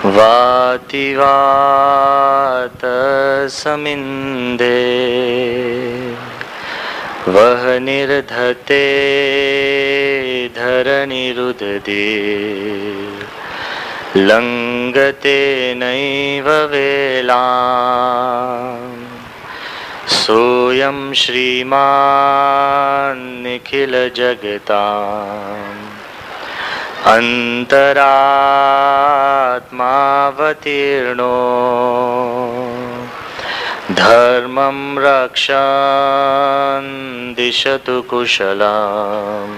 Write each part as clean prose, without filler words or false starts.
વાતિ વાત સમિંદે વહ નિર્ધતે ધરનિરુદધે લંગતે નૈવ વેલામ સોયમ શ્રીમાન નિખિલ જગતામ અંતરાત્માવતીર્ણો ધર્મં રક્ષन् દિશતુ કુશલમ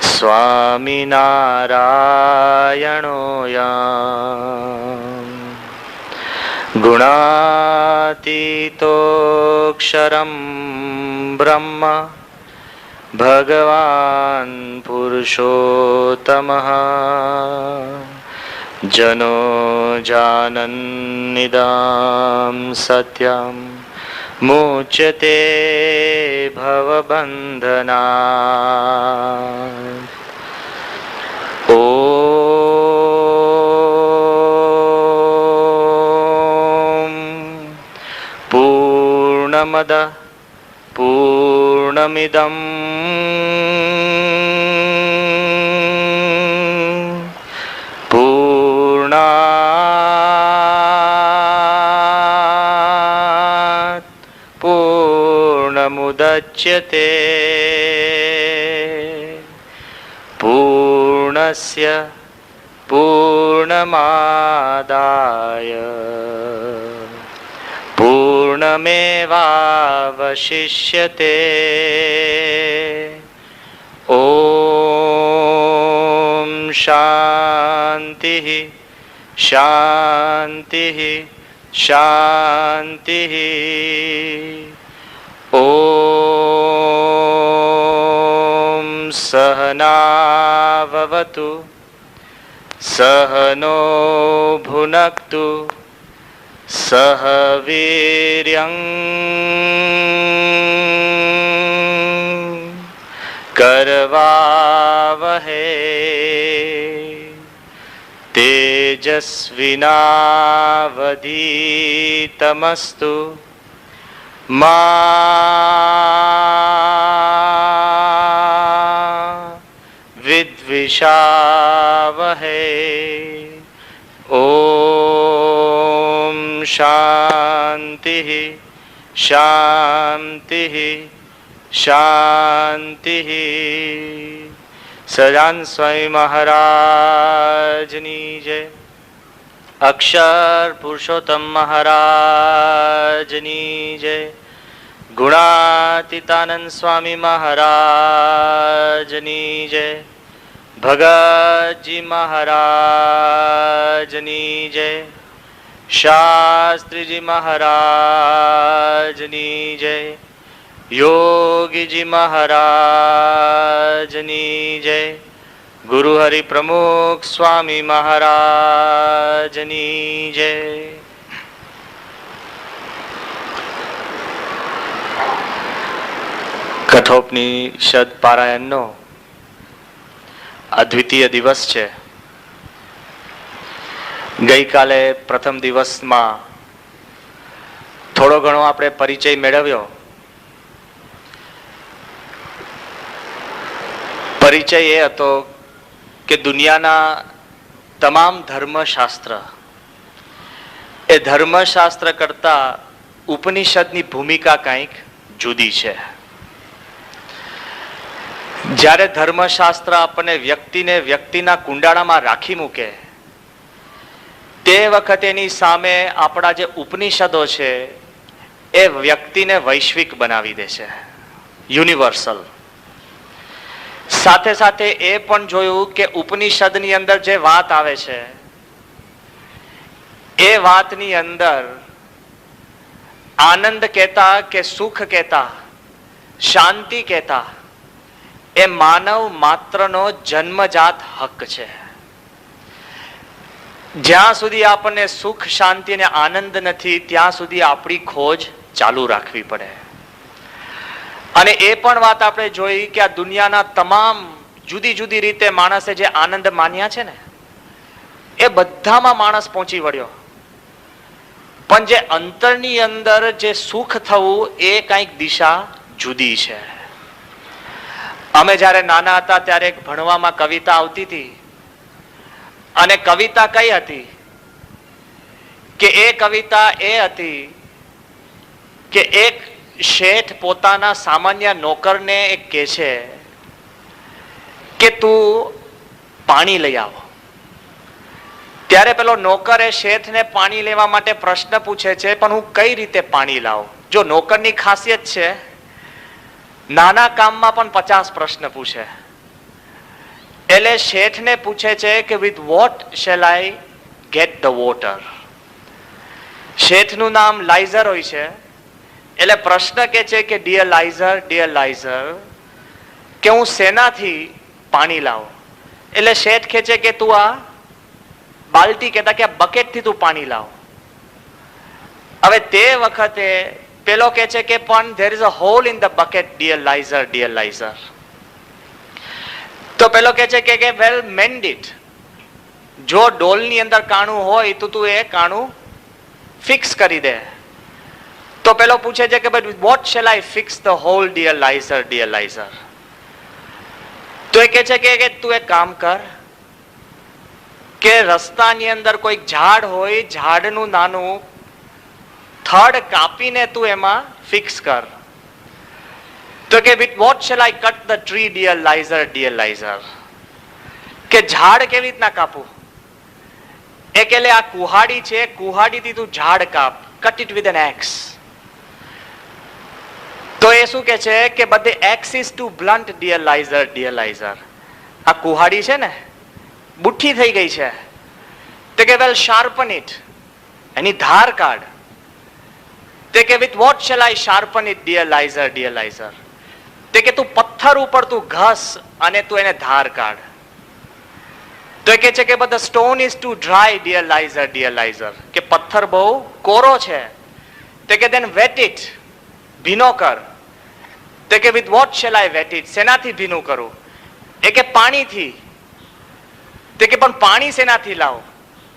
સ્વામિનારાયણો યં ગુણાતીતોક્ષરં બ્રહ્મ ભગવાન પુરુષોત્તમઃ જનો જાનન્નિદં સત્યં મુચ્યતે ભવબંધનાत्. ઓમ પૂર્ણમદ પૂર્ણમિદં પૂર્ણાત પૂર્ણમુદચ્યતે પૂર્ણસ્ય પૂર્ણમાદાય પૂર્ણમેવાવશિષ્યતે. ઓમ શાંતિ શાંતિ શાંતિ. ઓમ સહનાવવતુ સહનો ભુનક્તુ સહ વીર્યં કરવાવહે તેજસ્વિનાવધીતમસ્તુ મા વિદ્વિષાવહે. ઓમ શાંતિ શાંતિ શાંતિ. સજાન સ્વામી મહારાજની જય. અક્ષર પુરુષોત્તમ મહારાજની જય. ગુણાતીતાનંદ સ્વામી મહારાજની જય. ભગતજી મહારાજની જય. શાસ્ત્રીજી મહારાજની જય. યોગીજી મહારાજની જય. ગુરુ હરિ પ્રમુખ સ્વામી મહારાજની જય. કઠોપનિષદ પારાયણનો અદ્વિતીય દિવસ છે. ગઈકાલે પ્રથમ દિવસમાં થોડો ઘણો આપણે પરિચય મેળવ્યો. પરિચય એ હતો કે દુનિયાના તમામ ધર્મશાસ્ત્ર એ ધર્મશાસ્ત્ર કરતા ઉપનિષદની ભૂમિકા કંઈક જુદી છે. જ્યારે ધર્મશાસ્ત્ર આપણને વ્યક્તિને વ્યક્તિના કુંડાળામાં રાખી મૂકે તે વખતે એની સામે આપણા જે ઉપનિષદો છે એ વ્યક્તિને વૈશ્વિક બનાવી દે છે, યુનિવર્સલ. સાથે સાથે એ પણ જોયું કે ઉપનિષદની અંદર જે વાત આવે છે એ વાતની અંદર આનંદ કહેતા કે સુખ કહેતા, શાંતિ કહેતા એ માનવ માત્રનો જન્મજાત હક છે. જ્યાં સુધી આપણને સુખ શાંતિ અને આનંદ નથી ત્યાં સુધી આપણી ખોજ ચાલુ રાખવી પડે. અને એ પણ વાત આપણે જોઈ કે આ દુનિયાના તમામ જુદી જુદી રીતે માણસે જે આનંદ માન્યા છે ને એ બધામાં માણસ પહોંચી વળ્યો, પણ જે અંતરની અંદર જે સુખ થવું એ કંઈક દિશા જુદી છે. અમે જ્યારે નાના હતા ત્યારે એક ભણવામાં કવિતા આવતી હતી, અને કવિતા કઈ હતી કે એ કવિતા એ હતી કે એક શેઠ પોતાના સામાન્ય નોકરને એક કહે છે કે તું પાણી લઈ આવો. ત્યારે પેલો નોકર એ શેઠને પાણી લેવા માટે પ્રશ્ન પૂછે છે, પણ હું કઈ રીતે પાણી લાવું? જો નોકરની ખાસિયત છે, નાના કામમાં પણ 50 પ્રશ્ન પૂછે. એટલે શેઠને પૂછે છે કે with what shall I get the water. શેઠનું નામ લાઇઝર હોય છે, એટલે પ્રશ્ન કે છે કે ડિયર લાઇઝર, કે હું શેનાથી પાણી લાવું? એટલે શેઠ કહે છે કે તું આ બાલટી, કહેતા કે આ બકેટથી તું પાણી લાવ. હવે તે વખતે પેલો કહે છે કે પણ there is a hole in the bucket, dear લાઇઝર. તો પેલો કહે છે કે well mend it. જો ડોલની અંદર કાણું હોય તો તું એ કાણું ફિક્સ કરી દે. તો પેલો પૂછે છે કે but what shall I fix the hole, dear લાઇઝર. તો એ કહે છે કે તું એક કામ કર કે રસ્તાની અંદર કોઈક ઝાડ હોય, ઝાડનું નાનું થડ કાપીને તું એમાં ફિક્સ કર. તો કે with what shall I cut the tree, dear Liza. કે ઝાડ કેવી રીતના કાપું? એ કે આ કુહાડી છે, કુહાડીથી તું ઝાડ કાપ, cut it with an axe. તો એ શું કે છે કે બધે axe is too blunt, dear Liza. આ કુહાડી છે ને બુઠ્ઠી થઈ ગઈ છે. તે કે વેલ શાર્પન ઇટ, એની ધાર કાઢ. તે કે with what shall I sharpen it, dear Liza. તે કે તું પથ્થર ઉપર તું ઘસ અને તું એને ધાર કાઢ. તો એ કે છે કે બધા stone is too dry, dear Liza. કે પથ્થર બહુ કોરો છે. તે કે દેન વેટ ઇટ, ભીનો કર. તે કે with what shall I wet it, શેનાથી ભીનું કરું? એ કે પાણીથી. તે કે પણ પાણી શેનાથી લાવ?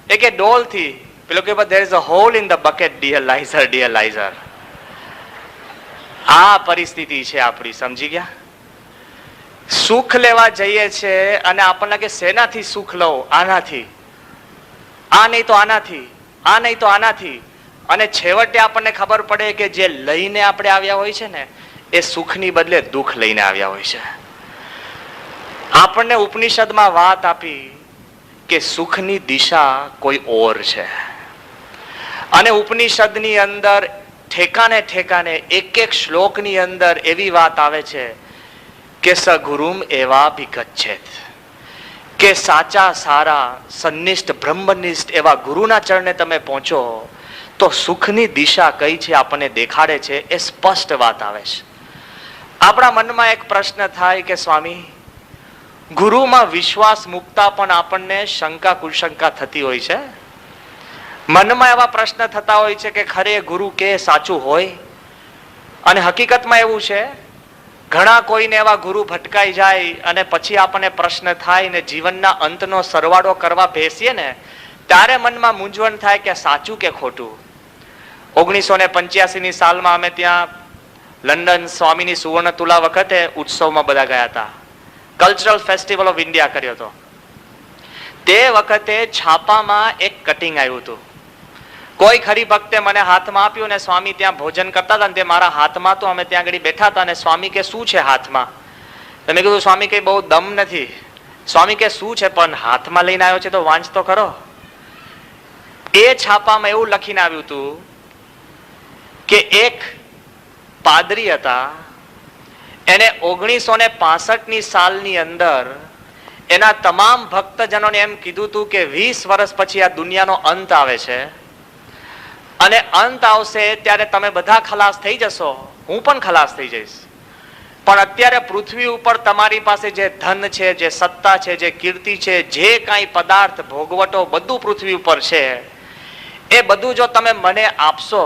એ કે ડોલથી. પેલો કે there is a hole in the bucket, dear લાઇઝર. આ પરિસ્થિતિ છે આપણી, સમજી ગયા? સુખ લેવા જઈએ છે અને આપણને કે શેનાથી સુખ લઉં? આનાથી. આ નહીં તો આનાથી, આ નહીં તો આનાથી. અને છેવટે આપણને ખબર પડે કે જે લઈને આપણે આવ્યા હોય છે ને એ સુખની બદલે દુઃખ લઈને આવ્યા હોય છે. આપણને ઉપનિષદમાં વાત આપી કે સુખની દિશા કોઈ ઓર છે, અને ઉપનિષદની અંદર ઠેકાને ઠેકાને એક શ્લોકની અંદર એવી વાત આવે છે કે સગુરુમ એવા ભિગચ્છેત, કે સાચા સારા સન્નિષ્ઠ બ્રહ્મનિષ્ઠ એવા ગુરુના ચરણે તમે પહોંચો તો સુખની દિશા કઈ છે આપણને દેખાડે છે. એ સ્પષ્ટ વાત આવે છે. આપણા મનમાં એક પ્રશ્ન થાય કે સ્વામી, ગુરુમાં વિશ્વાસ મૂકતા પણ આપણને શંકા કુશંકા થતી હોય છે. મનમાં એવા પ્રશ્ન થતા હોય છે કે ખરે ગુરુ કે સાચું હોય? અને હકીકતમાં એવું છે, ઘણા કોઈને એવા ગુરુ ભટકાઈ જાય અને પછી આપણને પ્રશ્ન થાય ને જીવનના અંતનો સરવાળો કરવા બેસીએ ને ત્યારે મનમાં મૂંઝવણ થાય કે સાચું કે ખોટું. 1985ની સાલમાં અમે ત્યાં લંડન સ્વામીની સુવર્ણ તુલા વખતે ઉત્સવમાં બધા ગયા હતા. કલ્ચરલ ફેસ્ટિવલ ઓફ ઇન્ડિયા કર્યો હતો. તે વખતે છાપામાં એક કટિંગ આવ્યું હતું. કોઈ ખરી ભક્તે મને હાથમાં આપ્યું ને સ્વામી ત્યાં ભોજન કરતા હતા ને તે મારા હાથમાં તો અમે ત્યાં આગળ બેઠા હતા અને સ્વામી કે શું છે હાથમાં? મેં કીધું સ્વામી કઈ બહુ દમ નથી. સ્વામી કે શું છે? પણ હાથમાં લઈને આવ્યો છે તો વાંચ તો ખરો. એ છાપામાં એવું લખીને આવ્યું હતું કે એક પાદરી હતા, એને 1965ની સાલની અંદર એના તમામ ભક્તજનોને એમ કીધું હતું કે 20 વર્ષ પછી આ દુનિયાનો અંત આવે છે અને અંત આવશે ત્યારે તમે બધા ખલાસ થઈ જશો, હું પણ ખલાસ થઈ જઈશ, પણ અત્યારે પૃથ્વી ઉપર તમારી પાસે જે ધન છે, જે સત્તા છે, જે કીર્તિ છે, જે કાંઈ પદાર્થ ભોગવટો બધું પૃથ્વી ઉપર છે, એ બધું જો તમે મને આપશો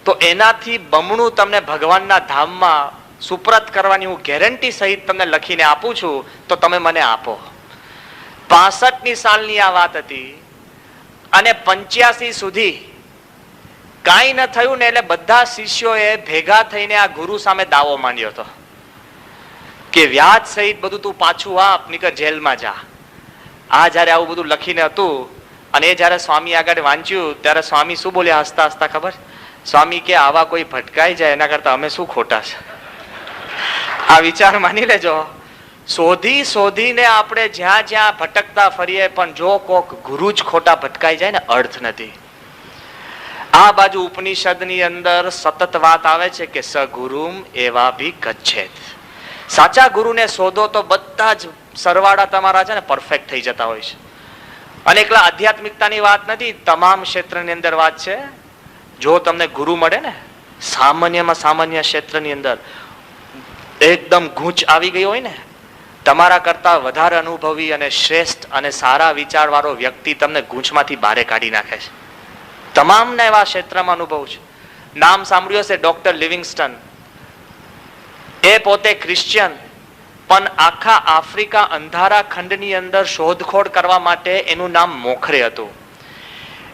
તો એનાથી બમણું તમને ભગવાનના ધામમાં સુપ્રત કરવાની હું ગેરંટી સહિત તમને લખીને આપું છું, તો તમે મને આપો. 65ની સાલની આ વાત હતી. અને 85 સુધી કાંઈ ન થયું ને એટલે બધા શિષ્યોએ ભેગા થઈને આ ગુરુ સામે દાવો માંડ્યો હતો કે વ્યાજ સહિત બધું તું પાછું આપ, નીકળ જેલમાં જા. આ જયારે આવું બધું લખીને હતું અને એ જયારે સ્વામી આગળ વાંચ્યું ત્યારે સ્વામી શું બોલ્યા હસતા હસતા ખબર? સ્વામી કે આવા કોઈ ભટકાઈ જાય એના કરતા અમે શું ખોટા છે. આ વિચાર માની લેજો. શોધી શોધીને આપણે જ્યાં જ્યાં ભટકતા ફરીએ પણ જો કોક ગુરુ જ ખોટા ભટકાઈ જાય ને અર્થ નથી. આ બાજુ ઉપનિષદની અંદર સતત વાત આવે છે કે સગુરુમ એવા ભી ગચ્છેત. સાચા ગુરુને શોધો તો બધા જ સરવાળા તમારા છે ને પરફેક્ટ થઈ જતા હોય છે. અને એકલા આધ્યાત્મિકતાની વાત નથી, તમામ ક્ષેત્રની અંદર વાત છે. જો તમને ગુરુ મળે ને સામાન્યમાં સામાન્ય ક્ષેત્રની અંદર એકદમ ગૂંચ આવી ગઈ હોય ને, તમારા કરતા વધારે અનુભવી અને શ્રેષ્ઠ અને સારા વિચારવાળો વ્યક્તિ તમને ગૂંચમાંથી બહાર કાઢી નાખે છે. તમામને એવા ક્ષેત્રમાં અનુભવ છે. નામ સાંભળ્યું હશે ડોક્ટર લિવિંગસ્ટન. એ પોતે ક્રિશ્ચિયન પણ આખા આફ્રિકા અંધારા ખંડની અંદર શોધખોળ કરવા માટે એનું નામ મોખરે હતું.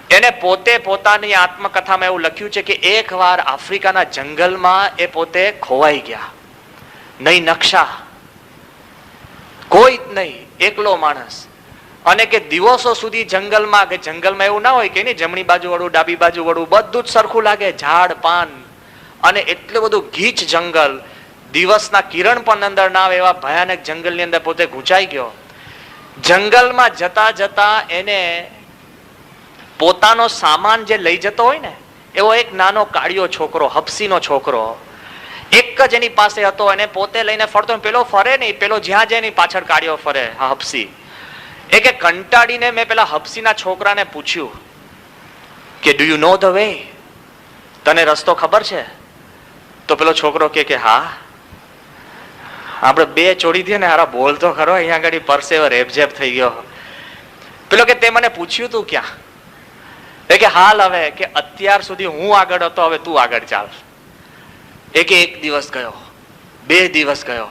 એને પોતે પોતાની આત્મકથામાં એવું લખ્યું છે કે એકવાર આફ્રિકાના જંગલમાં એ પોતે ખોવાઈ ગયા. નહીં નકશા, કોઈ જ નહીં, એકલો માણસ. અને કે દિવસો સુધી જંગલમાં, કે જંગલમાં એવું ના હોય કે નહીં જમણી બાજુ વળું ડાબી બાજુ વળું બધું જ સરખું લાગે, ઝાડ પાન અને એટલું બધું ગીચ જંગલ, દિવસના કિરણ પણ અંદર ના આવે એવા ભયાનક જંગલની અંદર પોતે ગૂંચાઈ ગયો. જંગલમાં જતા જતા એને પોતાનો સામાન જે લઈ જતો હોય ને એવો એક નાનો કાળિયો છોકરો, હપસીનો છોકરો એક જ એની પાસે હતો. એને પોતે લઈને ફરતો, પેલો ફરે નહીં, પેલો જ્યાં જાય એની પાછળ કાળિયો ફરે. હા હપસી. એ કે કંટાળીને મેં પેલા હપસીના છોકરાને પૂછ્યું કે do you know the way, તને રસ્તો ખબર છે? તો પેલો છોકરો કે હા. આપણે બે ચોડી દઈએ ને, હારા બોલ તો ખરો, અહીંયા આગળ પરસેવો રેબઝેબ થઈ ગયો. પેલો કે તે મને પૂછ્યું તું ક્યાં? એ કે હાલ હવે કે અત્યાર સુધી હું આગળ હતો, હવે તું આગળ ચાલ. એ કે એક દિવસ ગયો, 2 દિવસ ગયો,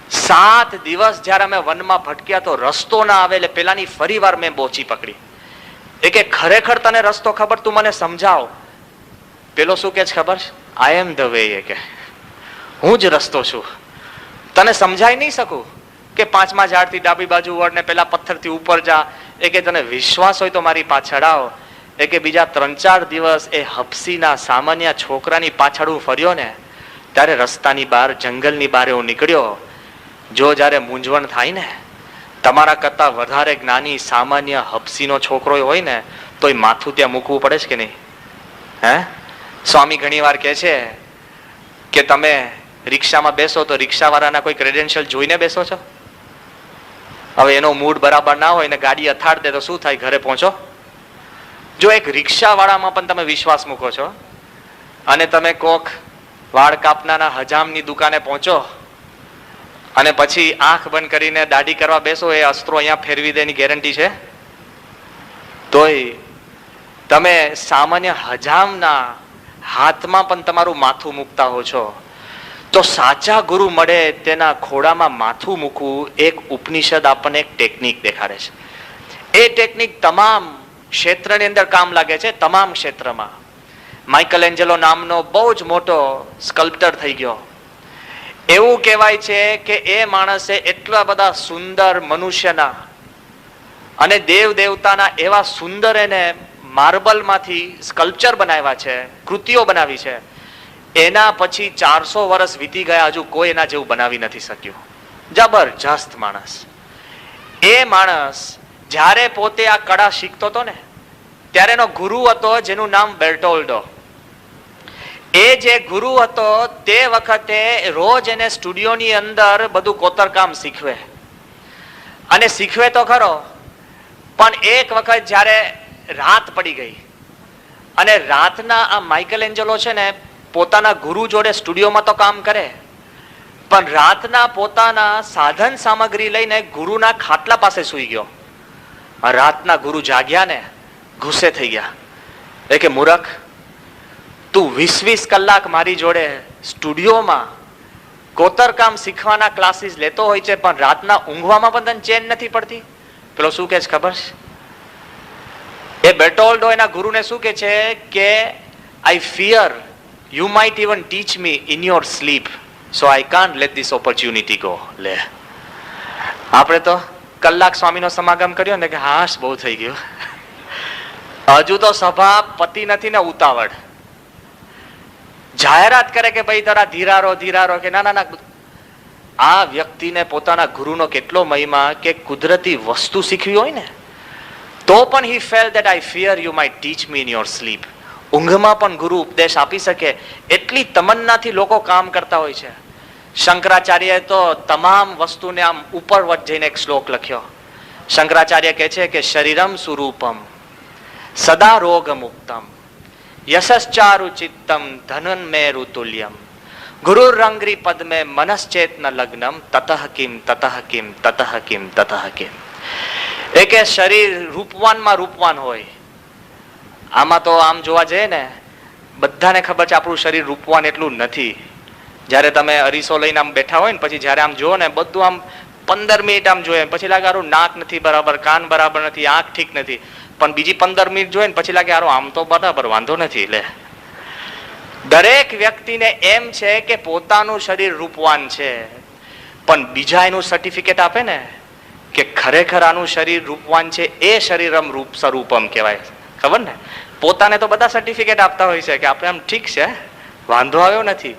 7 દિવસ જયારે અમે વનમાં ભટક્યા તો રસ્તો ના આવે એટલે પેલાની ફરી વાર મેં બોચી પકડી. એ કે ખરેખર તને રસ્તો ખબર, તું મને સમજાવ. પેલો શું કે છે ખબર? આઈ એમ ધ વે. એ કે હું જ રસ્તો છું, તને સમજાઈ નહીં શકું કે 5મા ઝાડથી ડાબી બાજુ વળ ને પેલા પથ્થરથી ઉપર જા. એ કે તને વિશ્વાસ હોય તો મારી પાછળ આવ. એ કે બીજા 3-4 દિવસ એ હપસીના સામાન્ય છોકરાની પાછળ હું ફર્યો ને ત્યારે રસ્તાની બહાર, જંગલની બહાર હું નીકળ્યો. જો જયારે મૂંઝવણ થાય ને, તમારા કરતા વધારે જ્ઞાની સામાન્ય હપસીનો છોકરો હોય ને તો એ માથું ત્યાં મૂકવું પડે છે કે નહીં? હે, સ્વામી ઘણી વાર કહે છે કે તમે રિક્ષામાં બેસો તો રિક્ષાવાળાના કોઈ ક્રેડેન્શિયલ જોઈને બેસો છો? હવે એનો મૂડ બરાબર ના હોય ને ગાડી અથાડ દે તો શું થાય? ઘરે પહોંચો. જો એક રિક્ષાવાળામાં પણ તમે વિશ્વાસ મૂકો છો અને તમે કોક વાળ કાપનાના હજામની દુકાને પહોંચો અને પછી આંખ બંધ કરીને દાઢી કરવા બેસો, એ અસ્ત્રો અહીંયા ફેરવી દે એની ગેરંટી છે? તોય તમે સામાન્ય હજામના હાથમાં પણ તમારું માથું મૂકતા હો છો. તો સાચા ગુરુ મળે તેના ખોળામાં માથું મૂકવું એક ઉપનિષદ આપણને એક ટેકનિક દેખાડે છે. એ ટેકનિક તમામ ક્ષેત્રની અંદર કામ લાગે છે. તમામ ક્ષેત્રમાં. માઇકલ એન્જેલો નામનો બહુ જ મોટો સ્કલ્પ્ટર થઈ ગયો. એવું કહેવાય છે કે એ માણસે એટલા બધા સુંદર મનુષ્યના અને દેવ દેવતાના એવા સુંદર એને માર્બલમાંથી સ્કલ્પચર બનાવ્યા છે, કૃતિઓ બનાવી છે. એના પછી 400 વર્ષ વીતી ગયા, હજુ કોઈ એના જેવું બનાવી નથી શક્યું. જબરજસ્ત માણસ. એ માણસ જ્યારે પોતે આ કળા શીખતો હતો ને ત્યારે એનો ગુરુ હતો જેનું નામ બેર્ટોલ્ડો. એ જે ગુરુ હતો તે વખતે રોજ એને સ્ટુડિયોની અંદર બધું કોતરકામ શીખવે અને શીખવે તો ખરો, પણ એક વખત જ્યારે રાત પડી ગઈ અને રાતના આ માઇકલ એન્જેલો છે ને પોતાના ગુરુ જોડે સ્ટુડિયોમાં તો કામ કરે, પણ રાતના પોતાના સાધન સામગ્રી લઈને ગુરુના ખાટલા પાસે સૂઈ ગયો. રાતના ગુરુ જાગ્યા ને ગુસ્સે થઈ ગયા. એ કે મૂર્ખ, તું 20-20 કલાક મારી જોડે સ્ટુડિયોમાં કોતરકામ શીખવાના ક્લાસીસ લેતો હોય છે, પણ રાતના ઊંઘવામાં પણ તને ચેન નથી પડતી. પેલો શું કે છે ખબર છે? એ બેટોલ્ડો એના ગુરુને શું કે છે કે I fear you might even teach me in your sleep, so I can't let this opportunity go. લે, આપણે તો કલાક સ્વામીનો સમાગમ કર્યો ને કે હાશ બહુ થઈ ગયું, હજુ તો સભા પતિ નથી ને ઉતાવળ. જાહેરાત કરે કે ભાઈ તારા ધીરારો ધીરારો, કે ના ના ના. આ વ્યક્તિને પોતાના ગુરુનો કેટલો મહિમા, કે કુદરતી વસ્તુ શીખવી હોય ને તો પણ he felt that I fear you might teach me in your sleep. ઊંઘમાં પણ ગુરુ ઉપદેશ આપી શકે એટલી તમન્નાથી લોકો કામ કરતા હોય છે. શંકરાચાર્યએ તો તમામ વસ્તુને આમ ઉપર જઈને એક શ્લોક લખ્યો. શંકરાચાર્ય કહે છે કે શરીરમ સ્વરૂપમ સદા રોગ મુક્તમ યશશ્ચારુ ચિત્તમ ધનન મેરુ તુલ્યમ ગુરુ રંગ્રી પદ્મે મનશ્ચેતન લગ્નમ તતઃ કિમ તતઃ કિમ તતઃ કિમ તતઃ કિમ. એ કે શરીર રૂપવાનમાં રૂપવાન હોય. આમાં તો આમ જોવા જઈએ ને બધાને ખબર છે આપણું શરીર રૂપવાન એટલું નથી. જ્યારે તમે અરીસો લઈને આમ બેઠા હોય ને પછી જ્યારે આમ જુઓ ને બધું આમ 15 મિનિટ આમ જોઈએ પછી લાગે આરું નાક નથી બરાબર, કાન બરાબર નથી, આંખ ઠીક નથી, પણ બીજી 15 મિનિટ જોઈએ ને પછી લાગે આરો આમ તો બરાબર, વાંધો નથી. લે, દરેક વ્યક્તિને એમ છે કે પોતાનું શરીર રૂપવાન છે, પણ બીજા એનું સર્ટિફિકેટ આપે ને કે ખરેખર આનું શરીર રૂપવાન છે, એ શરીરમ રૂપ સ્વરૂપમ કહેવાય. ખબર ને, પોતાને તો બધા સર્ટિફિકેટ આપતા હોય છે કે આપણે આમ ઠીક છે, વાંધો આવ્યો નથી.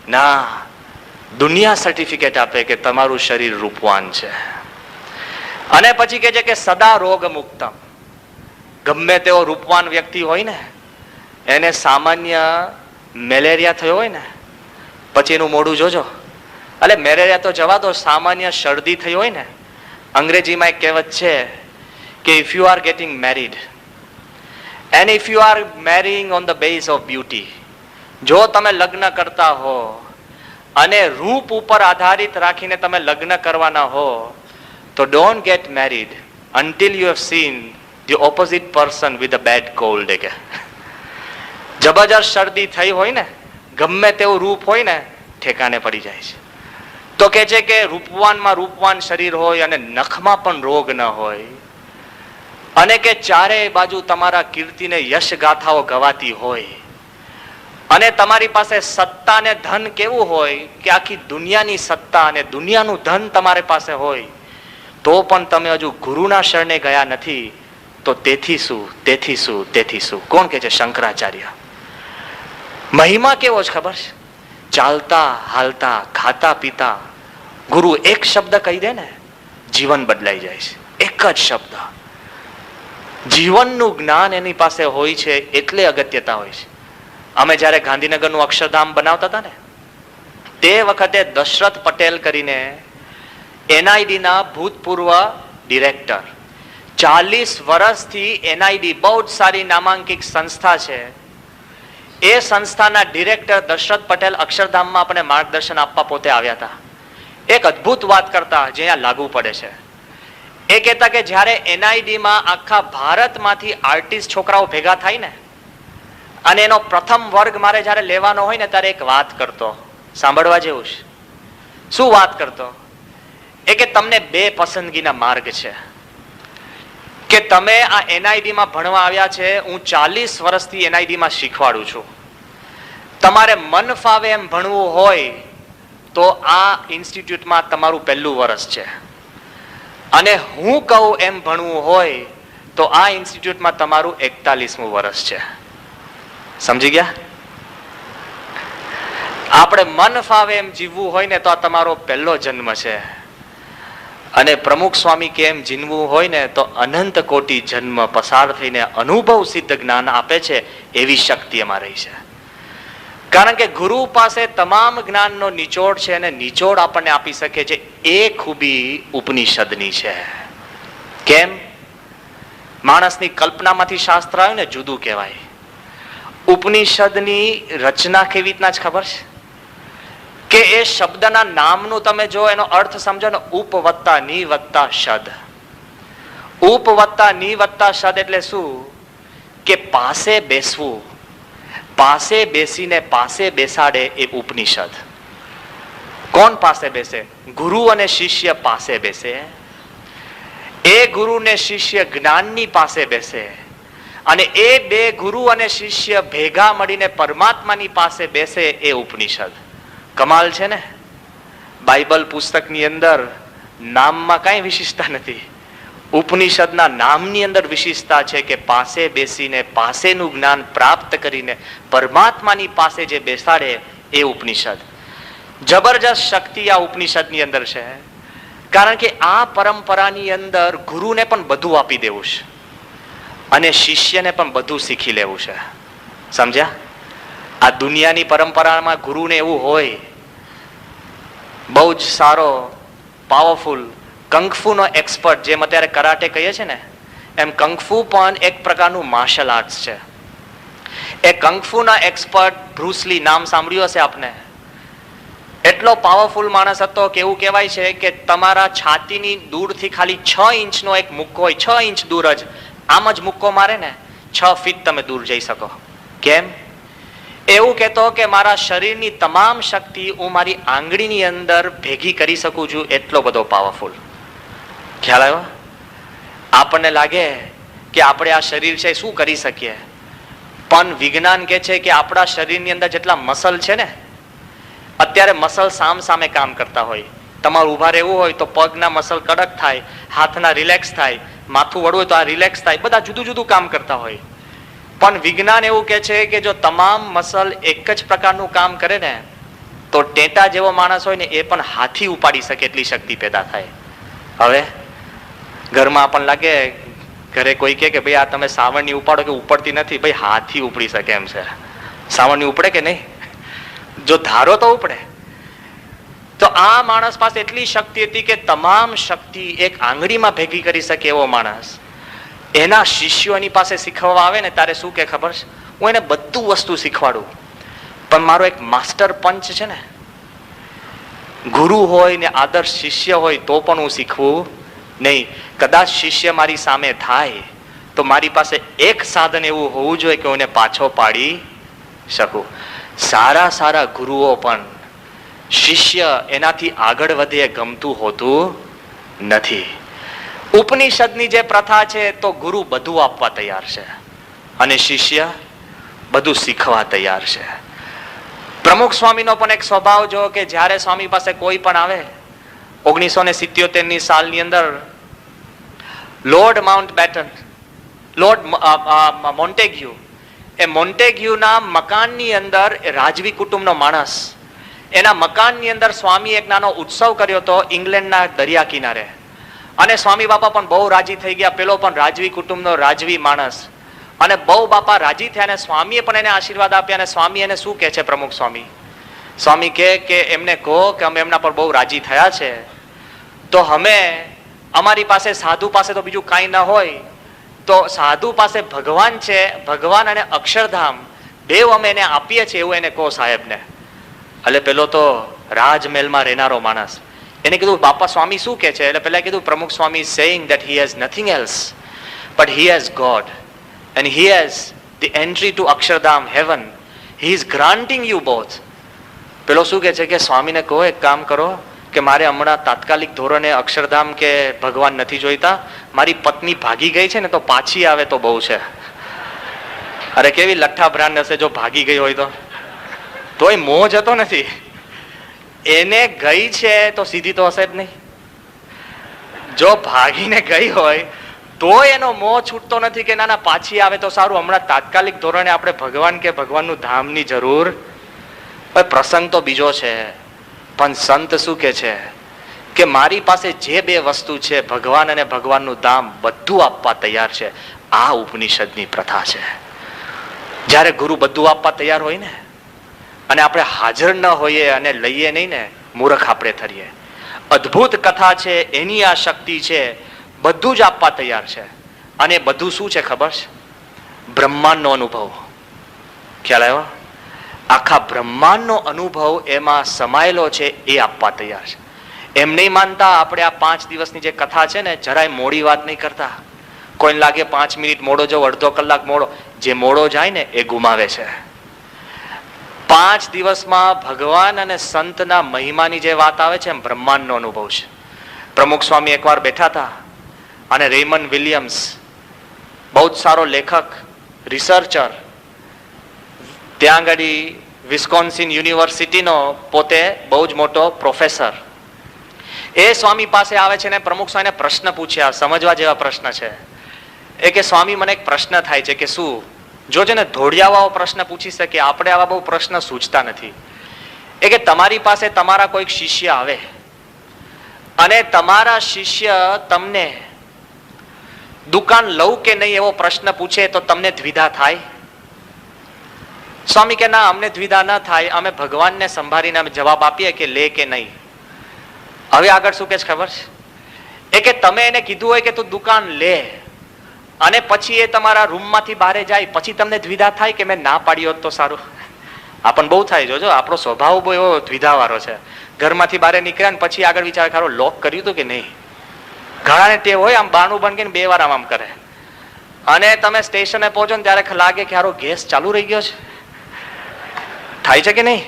ના, દુનિયા સર્ટિફિકેટ આપે કે તમારું શરીર રૂપવાન છે. અને પછી કહે છે કે સદા રોગ મુક્તમ. ગમે તેવો રૂપવાન વ્યક્તિ હોય ને એને સામાન્ય મેલેરિયા થયો હોય ને પછી એનું મોઢું જોજો. અલે મેલેરિયા તો જવા દો, સામાન્ય શરદી થઈ હોય ને, અંગ્રેજીમાં એક કહેવત છે કે if you are getting married and if you are marrying on the base of beauty, જો તમે લગ્ન કરતા હો અને રૂપ ઉપર આધારિત રાખીને તમે લગ્ન કરવાના હો તો don't get married until you have seen the opposite person with a bad cold. કે જબરજસ્ત શરદી થઈ હોય ને, ગમે તેવું રૂપ હોય ને, ઠેકાને પડી જાય છે. તો કે છે કે રૂપવાનમાં રૂપવાન શરીર હોય અને નખમાં પણ રોગ ન હોય, અને કે ચારે બાજુ તમારા કીર્તિને યશ ગાથાઓ ગવાતી હોય, અને તમારી પાસે સત્તા ને ધન કેવું હોય કે આખી દુનિયાની સત્તા અને દુનિયાનું ધન તમારી પાસે હોય, તો પણ તમે હજુ ગુરુના શરણે ગયા નથી, તો તેથી શું, તેથી શું, તેથી શું. કોણ કે છે? શંકરાચાર્ય. મહિમા કેવો છે ખબર છે? ચાલતા હાલતા ખાતા પીતા ગુરુ એક શબ્દ કહી દે ને જીવન બદલાઈ જાય છે. એક જ શબ્દ. જીવનનું જ્ઞાન એની પાસે હોય છે એટલે અગત્યતા હોય છે. અમે જ્યારે ગાંધીનગરનું અક્ષરધામ બનાવતા હતા ને તે વખતે દશરથ પટેલ કરીને NID ના ભૂતપૂર્વ ડિરેક્ટર, 40 વર્ષથી NID બહુ જ સારી નામાંકિત સંસ્થા છે, એ સંસ્થાના ડિરેક્ટર દશરથ પટેલ અક્ષરધામમાં આપણે માર્ગદર્શન આપવા પોતે આવ્યા હતા. એક અદ્ભુત વાત કરતા જે અહીંયા લાગુ પડે છે. એ કહેતા કે જ્યારે NID માં આખા ભારતમાંથી આર્ટિસ્ટ છોકરાઓ ભેગા થાય ને અને એનો પ્રથમ વર્ગ મારે જ્યારે લેવાનો હોય ને ત્યારે એક વાત કરતો, સાંભળવા જેવું છે. શું વાત કરતો? એ કે તમને બે પસંદગીના માર્ગ છે કે તમે આ NID માં ભણવા આવ્યા છે, હું 40 વર્ષથી NID માં શીખવાડું છું, તમારે મન ફાવે એમ ભણવું હોય તો આ ઇન્સ્ટિટ્યૂટમાં તમારું પહેલું વર્ષ છે, અને હું કહું એમ ભણવું હોય તો આ ઇન્સ્ટિટ્યૂટમાં તમારું 41મું વર્ષ છે. સમજી ગયા? આપણે મન ફાવે એમ જીવવું હોય ને તો આ તમારો પહેલો જન્મ છે, અને પ્રમુખ સ્વામી કે એમ જીવવું હોય ને તો અનંત કોટી જન્મ પસાર થઈને અનુભવ સિદ્ધ જ્ઞાન આપે છે, એવી શક્તિ એમાં રહી છે. કારણ કે ગુરુ પાસે તમામ જ્ઞાનનો નિચોડ છે, અને નિચોડ આપણને આપી શકે છે એ ખૂબી ઉપનિષદની છે. કેમ? માણસની કલ્પનામાંથી શાસ્ત્ર આવ્યું ને જુદું કહેવાય. ઉપનિષદની રચના કેવી રીતના જ ખબર છે કે એ શબ્દના નામનું તમે જો એનો અર્થ સમજો ને, ઉપ વત્તા ની વત્તા શદ. ઉપ વત્તા ની વત્તા શદ એટલે શું? કે પાસે બેસવું, પાસે બેસીને પાસે બેસાડે એ ઉપનિષદ. કોણ પાસે બેસે? ગુરુ અને શિષ્ય પાસે બેસે. એ ગુરુ ને શિષ્ય જ્ઞાનની પાસે બેસે અને એ બે ગુરુ અને શિષ્ય ભેગા મળીને પરમાત્માની પાસે બેસે એ ઉપનિષદ. કમાલ છે ને. બાઇબલ પુસ્તકની અંદર નામમાં કઈ વિશિષ્ટતા નથી, ઉપનિષદના નામની અંદર વિશિષ્ટતા છે કે પાસે બેસીને પાસેનું જ્ઞાન પ્રાપ્ત કરીને પરમાત્માની પાસે જે બેસાડે એ ઉપનિષદ. જબરજસ્ત શક્તિ આ ઉપનિષદની અંદર છે, કારણ કે આ પરંપરાની અંદર ગુરુને પણ બધું આપી દેવું છે અને શિષ્યને પણ બધું શીખી લેવું છે. સમજ્યા? આ દુનિયાની પરંપરામાં ગુરુને એવું હોય, બહુ જ સારો પાવરફુલ કંગફુનો એક્સપર્ટ, જેમ અત્યારે કરાટે કહીએ છે ને, એમ કંગફુ પણ એક પ્રકારનું માર્શલ આર્ટ્સ છે. એ કંગફુના એક્સપર્ટ બ્રુસલી, નામ સાંભળ્યું હશે આપને. એટલો પાવરફુલ માણસ હતો કે એવું કહેવાય છે કે તમારા છાતીની દૂરથી ખાલી 6 ઇંચનો એક મુક્કો હોય, 6 ઇંચ દૂર જ આમ જ મુક્કો મારે ને 6 ફીટ તમે દૂર જઈ શકો. કેમ? એવું કહેતો કે મારા શરીરની તમામ શક્તિ હું મારી આંગળીની અંદર ભેગી કરી શકું છું, એટલો બધો પાવરફુલ. ખ્યાલ આવ્યો? આપણને લાગે કે આપણે આ શરીર છે શું કરી શકીએ, પણ વિજ્ઞાન કહે છે કે આપણા શરીરની અંદર જેટલા મસલ છે ને, અત્યારે મસલ સામ સામે કામ કરતા હોય. તમારું ઊભા રહેવું હોય તો પગના મસલ કડક થાય, હાથના રિલેક્સ થાય, માથું વળવું હોય તો આ રિલેક્સ થાય, બધા જુદું જુદું કામ કરતા હોય. પણ વિજ્ઞાન એવું કહે છે કે જો તમામ મસલ એક જ પ્રકારનું કામ કરે ને તો ટેટા જેવો માણસ હોય ને એ પણ હાથી ઉપાડી શકે એટલી શક્તિ પેદા થાય. હવે ઘરમાં આપણને લાગે, ઘરે કોઈ કહે કે ભાઈ આ તમે સાવરણી ઉપાડો, કે ઉપડતી નથી. ભાઈ હાથી ઉપડી શકે એમ છે. સાવરણી ઉપડે કે નહીં? જો ધારો તો ઉપડે. તો આ માણસ પાસે એટલી શક્તિ હતી કે તમામ શક્તિ એક આંગળીમાં ભેગી કરી શકે એવો માણસ. એના શિષ્યો એની પાસે શીખવવા આવે ને ત્યારે શું કે ખબર છે? હું એને બધું વસ્તુ શીખવાડું, પણ મારો એક માસ્ટર પંચ છે ને, ગુરુ હોય ને આદર્શ શિષ્ય હોય તો પણ હું શીખવું નહીં. કદાચ શિષ્ય મારી સામે થાય તો મારી પાસે એક સાધન એવું હોવું જોઈએ કે હું એને પાછો પાડી શકું. સારા સારા ગુરુઓ પણ શિષ્ય એનાથી આગળ વધે ગમતું હોતું નથી. ઉપનિષદની જે પ્રથા છે તો ગુરુ બધું આપવા તૈયાર છે અને શિષ્ય બધું શીખવા તૈયાર છે. પ્રમુખ સ્વામીનો પણ એક સ્વભાવ જો કે જ્યારે સ્વામી પાસે કોઈ પણ આવે, 1977ની સાલની અંદર લોર્ડ માઉન્ટબેટન, લોર્ડ મોન્ટેગ્યુ, એ મોન્ટેગ્યુના મકાનની અંદર રાજવી કુટુંબનો માણસ, એના મકાનની અંદર સ્વામી એક નાનો ઉત્સવ કર્યો હતો ઇંગ્લેન્ડના દરિયા કિનારે. અને સ્વામી બાપા પણ બહુ રાજી થઈ ગયા. પેલો પણ રાજવી કુટુંબનો રાજવી માણસ, અને બહુ બાપા રાજી થયા અને સ્વામીએ પણ એને આશીર્વાદ આપ્યા. અને સ્વામી એને શું કહે છે? પ્રમુખ સ્વામી, સ્વામી કહે કે એમને કહો કે અમે એમના પર બહુ રાજી થયા છે, તો અમે અમારી પાસે સાધુ પાસે તો બીજું કાંઈ ના હોય, તો સાધુ પાસે ભગવાન છે, ભગવાન અને અક્ષરધામ બેવ અમે એને આપીએ છીએ, એવું એને કહો સાહેબને. એટલે પેલો તો રાજમહેલમાં રહેનારો માણસ, એને કીધું બાપા સ્વામી શું કહે છે? એટલે પેલા કીધું પ્રમુખ સ્વામી saying that he has nothing else but he has God and he has the entry to Akshardham heaven. He is granting you both. પેલો શું કહે છે કે સ્વામીને કહો એક કામ કરો કે મારે હમણાં તાત્કાલિક ધોરણે અક્ષરધામ કે ભગવાન નથી જોઈતા, મારી પત્ની ભાગી ગઈ છે ને તો પાછી આવે તો બહુ છે. અરે કેવી લઠ્ઠા બ્રાન્ડ હશે જો ભાગી ગઈ હોય તો, તોય મોહ જતો નથી. એને ગઈ છે તો સીધી તો હશે જ નહીં. જો ભાગીને ગઈ હોય તો એનો મોહ છૂટતો નથી કે ના ના પાછી આવે તો સારું, હમણાં તાત્કાલિક ધોરણે આપણે ભગવાન કે ભગવાનનું ધામની જરૂર. પ્રસંગ તો બીજો છે, પણ સંત શું કે છે કે મારી પાસે જે બે વસ્તુ છે, ભગવાન અને ભગવાનનું ધામ, બધું આપવા તૈયાર છે. આ ઉપનિષદની પ્રથા છે. જ્યારે ગુરુ બધું આપવા તૈયાર હોય ને અને આપણે હાજર ન હોઈએ અને લઈએ નહીં ને, મૂર્ખ આપણે થઈએ. અદ્ભુત કથા છે, એની આ શક્તિ છે, બધું જ આપવા તૈયાર છે. અને બધું શું છે ખબર છે? બ્રહ્માંડનો અનુભવ. ખ્યાલ આવ્યો? આખા બ્રહ્માંડનો અનુભવ એમાં સમાયેલો છે, એ આપવા તૈયાર છે. એમ નહીં માનતા આપણે આ 5 દિવસની જે કથા છે ને, જરાય મોડી વાત નહીં કરતા. કોઈને લાગે 5 મિનિટ મોડો જાવ, અડધો કલાક મોડો, જે મોડો જાય ને એ ગુમાવે છે. 5 દિવસમાં ભગવાન અને સંતના મહિમાની જે વાત આવે છે એમ બ્રહ્માંડનો અનુભવ છે. પ્રમુખ સ્વામી એકવાર બેઠા હતા અને રેમન વિલિયમ્સ, બહુ જ સારો લેખક, રિસર્ચર, ત્યાં આગળ વિસ્કોન્સિન યુનિવર્સિટીનો પોતે બહુ જ મોટો પ્રોફેસર, એ સ્વામી પાસે આવે છે ને પ્રમુખ સ્વામીને પ્રશ્ન પૂછ્યા, સમજવા જેવા પ્રશ્ન છે. એ કે સ્વામી મને એક પ્રશ્ન થાય છે કે શું, જો છે ને ધોળિયાવાળો પ્રશ્ન પૂછી શકે, આપણે આવા બહુ પ્રશ્ન સૂચતા નથી. એ કે તમારી પાસે તમારા કોઈક શિષ્ય આવે અને તમારા શિષ્ય તમને દુકાન લઉં કે નહીં એવો પ્રશ્ન પૂછે તો તમને દ્વિધા થાય? સ્વામી કે ના, અમને દ્વિધા ન થાય, અમે ભગવાનને સંભાળીને અમે જવાબ આપીએ કે લે કે નહીં. હવે આગળ શું કે છે ખબર છે? એ કે તમે એને કીધું હોય કે તું દુકાન લે અને પછી એ તમારા રૂમમાંથી બહાર જાય, પછી તમને દ્વિધા થાય કે મેં ના પાડી હોત તો સારું? આપણને બહુ થાય. જોજો, આપણો સ્વભાવ બહુ એવો દ્વિધા વાળો છે. ઘરમાંથી બહાર નીકળ્યા ને પછી આગળ વિચાર, ખારો લોક કર્યું હતું કે નહીં. ઘણાને તે હોય આમ બારણું બંધ કરીને 2 વાર આમ કરે, અને તમે સ્ટેશને પહોંચો ને ત્યારે લાગે કે હારો ગેસ ચાલુ રહી ગયો છે. થાય છે કે નહીં?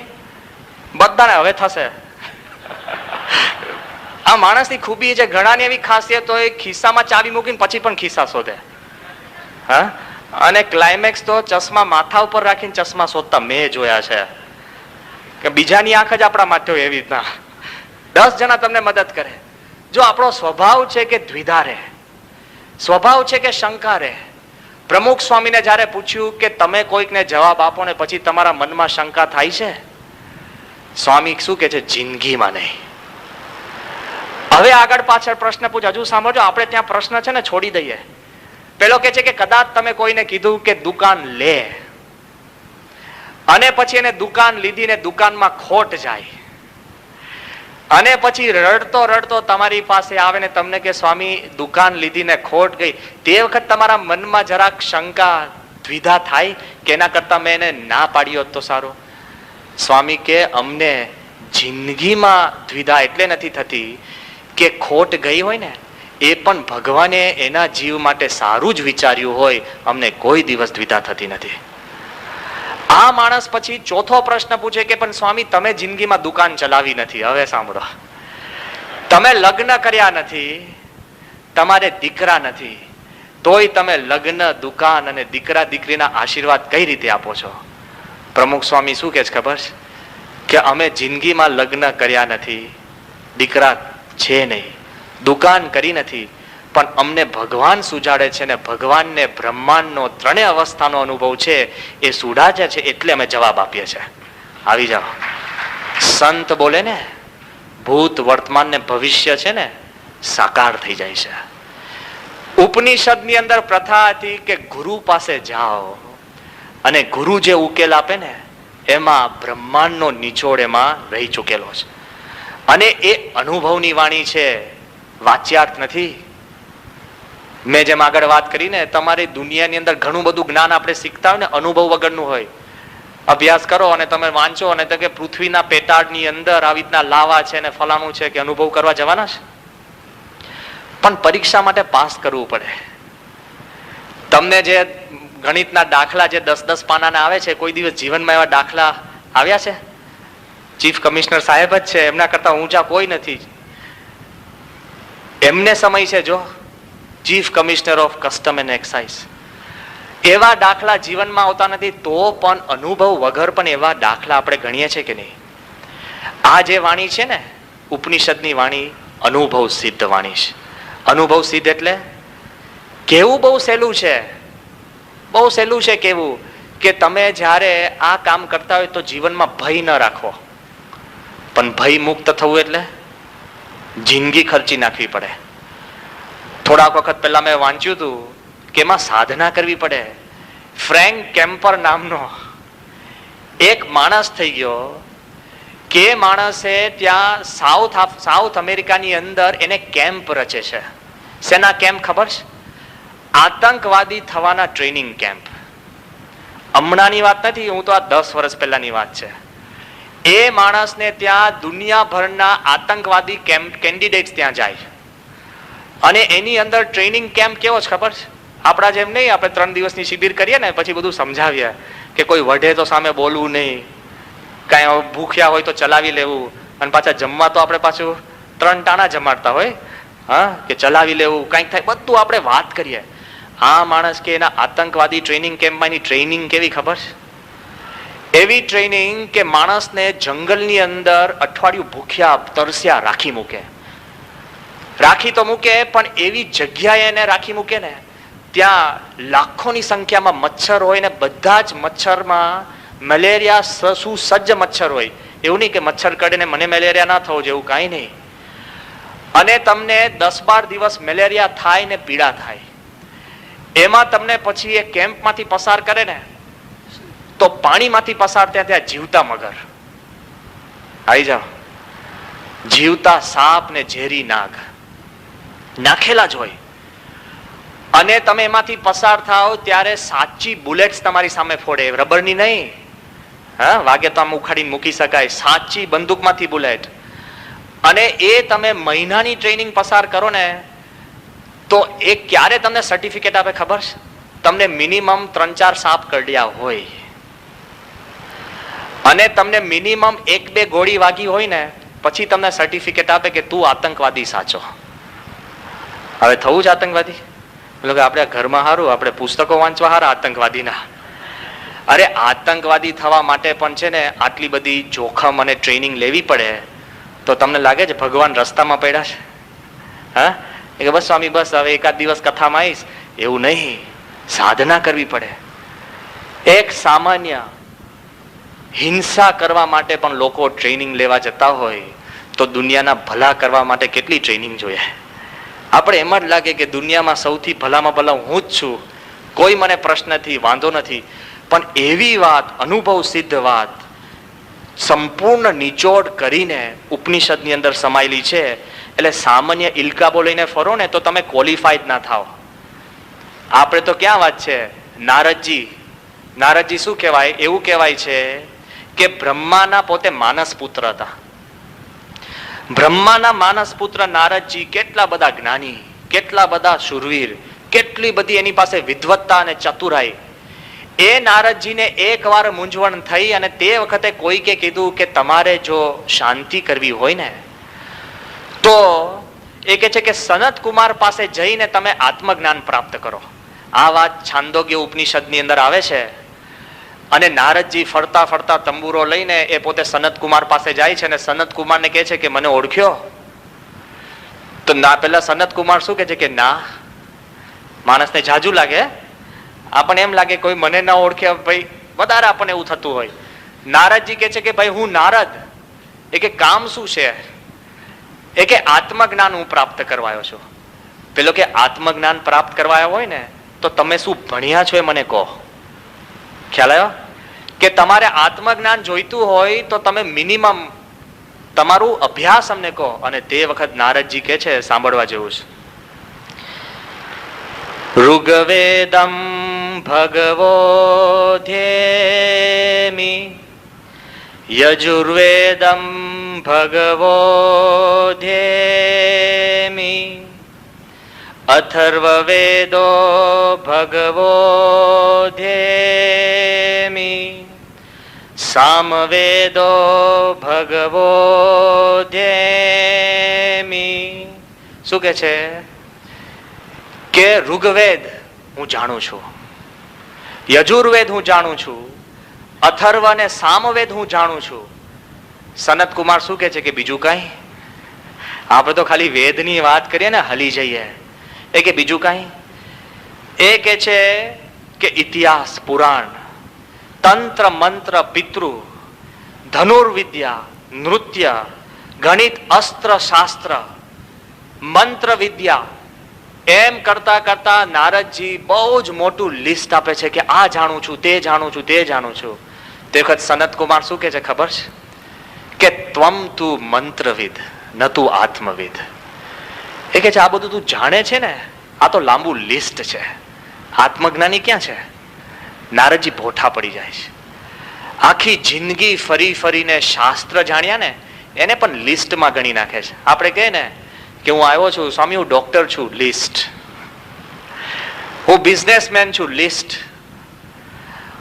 બધાને હવે થશે. આ માણસની ખૂબી છે. ઘણાની એવી ખાસિયત હોય, ખિસ્સામાં ચાવી મૂકીને પછી પણ ખિસ્સા શોધે. હા, અને ક્લાઇમેક્સ તો ચશ્મા માથા ઉપર રાખીને ચશ્મા શોધતા મેં જોયા છે. કે બીજાની આંખ જ આપણા માટે હોય એવી રીતના 10 જણા તમને મદદ કરે. જો આપણો સ્વભાવ છે કે દ્વિધા રહે, સ્વભાવ છે કે શંકા રહે. પ્રમુખ સ્વામીને જ્યારે પૂછ્યું કે તમે કોઈકને જવાબ આપો ને પછી તમારા મનમાં શંકા થાય છે, સ્વામી શું કે છે? જિંદગીમાં નહીં. હવે આગળ પાછળ પ્રશ્ન પૂછ, હજુ સાંભળજો, આપણે ત્યાં પ્રશ્ન છે ને છોડી દઈએ. પેલો કે છે કે કદાચ તમે કોઈને કીધું કે દુકાન લે અને પછી એને દુકાન લીધી ને દુકાનમાં ખોટ જાય અને પછી રડતો રડતો તમારી પાસે આવે ને તમને કે સ્વામી દુકાન લીધી ને ખોટ ગઈ, તે વખત તમારા મનમાં જરાક શંકા દ્વિધા થાય કે એના કરતા મેં એને ના પાડી હોત તો સારું? સ્વામી કે અમને જિંદગીમાં દ્વિધા એટલે નથી થતી કે ખોટ ગઈ હોય ને એ પણ ભગવાને એના જીવ માટે સારું જ વિચાર્યું હોય, અમને કોઈ દિવસ દ્વિધા થતી નથી. આ માણસ પછી ચોથો પ્રશ્ન પૂછે કે પણ સ્વામી તમે જિંદગીમાં દુકાન ચલાવી નથી. હવે સાંભળો, તમે લગ્ન કર્યા નથી, તમારે દીકરા નથી, તોય તમે લગ્ન, દુકાન અને દીકરા દીકરીના આશીર્વાદ કઈ રીતે આપો છો? પ્રમુખ સ્વામી શું કે છે ખબર છે? કે અમે જિંદગીમાં લગ્ન કર્યા નથી, દીકરા છે નહીં, દુકાન કરી નથી, પણ અમને ભગવાન સુજાડે છે ને ભગવાનને બ્રહ્માંડનો 3 અવસ્થાનો અનુભવ છે એ સુડાજે છે, એટલે અમે જવાબ આપીએ છીએ. આવી જાઓ. સંત બોલે ને ભૂત, વર્તમાન ને ભવિષ્ય છે ને સાકાર થઈ જાય છે. ઉપનિષદની અંદર પ્રથા હતી કે ગુરુ પાસે જાઓ અને ગુરુ જે ઉકેલ આપે ને એમાં બ્રહ્માંડનો નિચોડ એમાં રહી ચૂકેલો છે, અને એ અનુભવની વાણી છે, વાચ્યાર્થ નથી. મેં જેમ આગળ વાત કરીને, તમારી દુનિયાની અંદર ઘણું બધું જ્ઞાન આપણે શીખતા હોય ને અનુભવ વગરનું હોય. અભ્યાસ કરો અને તમે વાંચો અને તો કે પૃથ્વીના પેટાળની અંદર આવી રીતના લાવા છે ને ફલાણું છે, કે અનુભવ કરવા જવાના છે? પણ પરીક્ષા માટે પાસ કરવું પડે. તમને જે ગણિતના દાખલા જે 10-10 પાનાના આવે છે, કોઈ દિવસ જીવનમાં એવા દાખલા આવ્યા છે? ચીફ કમિશનર સાહેબ જ છે, એમના કરતા ઊંચા કોઈ નથી. એમને સમય છે જો chief commissioner of custom and excise. એવા દાખલા જીવનમાં આવતા નથી, તો પણ અનુભવ વગર પણ એવા દાખલા આપણે ગણીએ છીએ કે નહીં? આ જે વાણી છે ને ઉપનિષદની વાણી અનુભવ સિદ્ધ વાણી છે. અનુભવ સિદ્ધ એટલે કેવું બહુ સહેલું છે, બહુ સહેલું છે. કેવું કે તમે જ્યારે આ કામ કરતા હોય તો જીવનમાં ભય ન રાખવો, પણ ભય મુક્ત થવું એટલે જિંદગી ખર્ચી નાખવી પડે. થોડાક વખત પહેલા મેં વાંચ્યું હતું કે એમાં સાધના કરવી પડે. ફ્રેન્ક કેમ્પર નામનો એક માણસ થઈ ગયો કે માણસે ત્યાં સાઉથ અમેરિકાની અંદર એને કેમ્પ રચે છે. શેના કેમ્પ ખબર છે? આતંકવાદી થવાના ટ્રેનિંગ કેમ્પ. હમણાંની વાત નથી, હું તો આ 10 વર્ષ પહેલાની વાત છે. એ માણસને ત્યાં દુનિયાભરના આતંકવાદી કેન્ડિડેટ્સ ત્યાં જાય અને એની અંદર ટ્રેનિંગ કેમ્પ કેવો છે ખબર છે? આપણા જેમ નહીં, આપણે 3 દિવસની શિબિર કરીએ ને પછી બધું સમજાવીએ કે કોઈ વઢે તો સામે બોલવું નહીં, કાંઈ ભૂખ્યા હોય તો ચલાવી લેવું, અને પાછા જમવા તો આપણે પાછું 3 ટાણા જમાડતા હોય, હા, કે ચલાવી લેવું, કાંઈક થાય, બધું આપણે વાત કરીએ. આ માણસ કે એના આતંકવાદી ટ્રેનિંગ કેમ્પમાંની ટ્રેનિંગ કેવી ખબર છે? એવી ટ્રેનિંગ કે માણસને જંગલની અંદર અઠવાડિયું ભૂખ્યા તરસ્યા રાખી મૂકે. રાખી તો મૂકે, પણ એવી જગ્યાએ એને રાખી મૂકે ને ત્યાં લાખોની સંખ્યામાં મચ્છર હોય ને બધા જ મચ્છરમાં મેલેરિયા સુસજ્જ મચ્છર હોય. એવું નહીં કે મચ્છર કરડે ને મને મેલેરિયા ના થવો જેવું કાંઈ નહીં. અને તમને 10-12 દિવસ મેલેરિયા થાય ને પીડા થાય. એમાં તમને પછી એ કેમ્પમાંથી પસાર કરે ને તો પાણીમાંથી પસાર ત્યાં જીવતા મગર આવી જાઓ, જીવતા સાપ ને ઝેરી નાગ નાખેલા જ હોય. અને તમે એમાંથી પસાર થાવ ત્યારે સાચી બુલેટ્સ તમારી સામે ફોડે, રબરની નહીં. હા, વાગે તો આમ ઉખાડીને મૂકી શકાય, સાચી બંદૂકમાંથી બુલેટ. અને એ તમે મહિનાની ટ્રેનિંગ પસાર કરો ને તો એ ક્યારે તમને સર્ટિફિકેટ આપે ખબર છે? તમને મિનિમમ 3-4 સાપ કરડ્યા હોય અને તમને મિનિમમ 1-2 ગોળી વાગી હોય ને પછી તમને સર્ટિફિકેટ આપે કે તું આતંકવાદી સાચો. હવે થવું જ આતંકવાદી? એટલે આપણે ઘરમાં સારું, આપણે પુસ્તકો વાંચવા સારા આતંકવાદીના. અરે આતંકવાદી થવા માટે પણ છે ને આટલી બધી જોખમ અને ટ્રેનિંગ લેવી પડે. તો તમને લાગે છે ભગવાન રસ્તામાં પડ્યા છે? હા, કે બસ સ્વામી બસ હવે એકાદ દિવસ કથામાં આવીશ, એવું નહીં. સાધના કરવી પડે. એક સામાન્ય હિંસા કરવા માટે પણ લોકો ટ્રેનિંગ લેવા જતા હોય તો દુનિયાના ભલા કરવા માટે કેટલી ટ્રેનિંગ જોઈએ? આપણે એમ જ લાગે કે દુનિયામાં સૌથી ભલામાં ભલા હું જ છું, કોઈ મને પ્રશ્ન નથી, વાંધો નથી. પણ એવી વાત, અનુભવ સિદ્ધ વાત સંપૂર્ણ નિચોડ કરીને ઉપનિષદની અંદર સમાયેલી છે. એટલે સામાન્ય ઇલકાબો લઈને ફરો ને તો તમે ક્વોલિફાઈડ ના થાવ. આપણે તો ક્યાં વાત છે, નારદજી શું કહેવાય? એવું કહેવાય છે કે બ્રહ્માના પોતે માનસ પુત્ર હતા. બ્રહ્માના માનસ પુત્ર નારદજી કેટલા બધા જ્ઞાની, કેટલા બધા શુરવીર, કેટલી બધી એની પાસે વિદ્વત્તા અને ચતુરાઈ. એ નારદજીને એકવાર મૂંઝવણ થઈ અને તે વખતે કોઈકે કીધું કે તમારે જો શાંતિ કરવી હોય ને તો એ કહે છે કે સનત કુમાર પાસે જઈને તમે આત્મજ્ઞાન પ્રાપ્ત કરો. આ વાત છાંદોગ્ય ઉપનિષદની અંદર આવે છે. અને નારદજી ફરતા ફરતા તંબુરો લઈને એ પોતે સનત કુમાર પાસે જાય છે અને સનત કુમારને કહે છે કે મને ઓળખ્યો? તો ના, પેલા સનત કુમાર શું કહે છે કે ના. માણસને જાજુ લાગે, આપણને એમ લાગે કોઈ મને ના ઓળખે, ભાઈ વધારે આપણને એવું થતું હોય. નારદજી કહે છે કે ભાઈ હું નારદ. એ કે કામ શું છે? એ કે આત્મજ્ઞાન હું પ્રાપ્ત કરવાયો છું. પેલો કે આત્મજ્ઞાન પ્રાપ્ત કરવાયો હોય ને તો તમે શું ભણ્યા છો એ મને કહો. ખ્યાલ આવ્યો? કે તમારે આત્મજ્ઞાન જોઈતું હોય તો તમે મિનિમમ તમારું અભ્યાસ અમને કહો. અને તે વખત નારદજી કહે છે, સાંભળવા જેવું છે. ઋગ્વેદમ ભગવો ધ્યેમિ યજુર્વેદમ ભગવો ધ્યેમિ અથર્વવેદો ભગવો ધ્યેમિ સામવેદો ભગવો ધ્યેમિ. શું કે છે કે ઋગ્વેદ હું જાણું છું, યજુર્વેદ હું જાણું છું, અથર્વ અને સામવેદ હું જાણું છું. સનત કુમાર શું કે છે કે બીજું કઈ? આપણે તો ખાલી વેદની વાત કરીએ ને હલી જઈએ. એ કે બીજું કઈ? એ કે છે કે ઇતિહાસ, પુરાણ, તંત્ર, મંત્ર, પિતૃ, ધનુર્વિદ્યા, નૃત્ય, ગણિત, અસ્ત્ર શાસ્ત્ર, મંત્ર વિદ્યા. એમ કરતા કરતા નારદજી બહુ જ મોટું લિસ્ટ આપે છે કે આ જાણું છું, તે જાણું છું, તે જાણું છું. તે વખત સનત કુમાર શું કે છે ખબર છે? કે ત્વમ તું મંત્રવિદ ન તું આત્મવિદ. એ કે છે આ બધું તું જાણે છે ને, આ તો લાંબુ લિસ્ટ છે, આત્મજ્ઞાની ક્યાં છે? નારદજી ભોઠા પડી જાય છે. આખી જિંદગી ફરી ફરીને શાસ્ત્ર જાણ્યા ને એને પણ લિસ્ટમાં ગણી નાખે છે. આપણે કહે ને કે હું આવ્યો છું સ્વામી, હું ડોક્ટર છું, લિસ્ટ. હું બિઝનેસમેન છું, લિસ્ટ.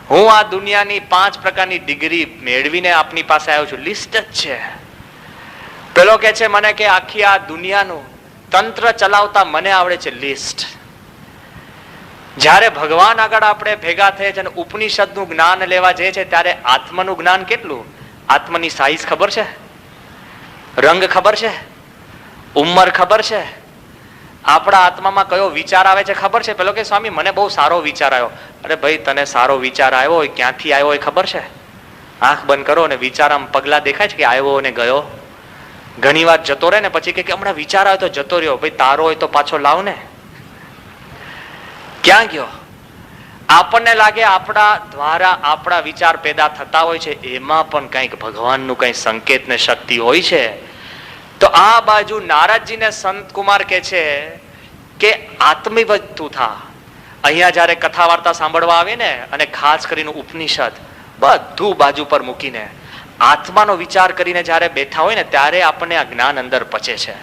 હું આ દુનિયાની 5 પ્રકારની ડિગ્રી મેળવીને આપની પાસે આવ્યો છું, લિસ્ટ જ છે. પેલો કે છે મને કે આખી આ દુનિયાનું તંત્ર ચલાવતા મને આવડે છે, લિસ્ટ. જ્યારે ભગવાન આગળ આપણે ભેગા થઈએ છીએ અને ઉપનિષદનું જ્ઞાન લેવા જઈએ છે ત્યારે આત્માનું જ્ઞાન કેટલું? આત્માની સાઈઝ ખબર છે? રંગ ખબર છે? ઉંમર ખબર છે? આપણા આત્મામાં કયો વિચાર આવે છે ખબર છે? પેલો કે સ્વામી મને બહુ સારો વિચાર આવ્યો. અરે ભાઈ, તને સારો વિચાર આવ્યો હોય, ક્યાંથી આવ્યો હોય ખબર છે? આંખ બંધ કરો ને વિચાર આમ પગલા દેખાય છે કે આવ્યો ને ગયો? ઘણી વાર જતો રહે ને પછી કે હમણાં વિચાર આવ્યો તો જતો રહ્યો. ભાઈ તારો હોય તો પાછો લાવ ને. ક્યાં ગયો? આપણને લાગે આપણા દ્વારા આપણા વિચાર પેદા થતા હોય છે, એમાં પણ કંઈક ભગવાનનું કંઈ સંકેત ને શક્તિ હોય છે. તો આ બાજુ નારદજીને સંત કુમાર કે છે કે આત્મીવત તું થા. અહીંયા જયારે કથા વાર્તા સાંભળવા આવે ને, અને ખાસ કરીને ઉપનિષદ બધું બાજુ પર મૂકીને આત્માનો વિચાર કરીને જયારે બેઠા હોય ને ત્યારે આપણને આ જ્ઞાન અંદર પચે છે.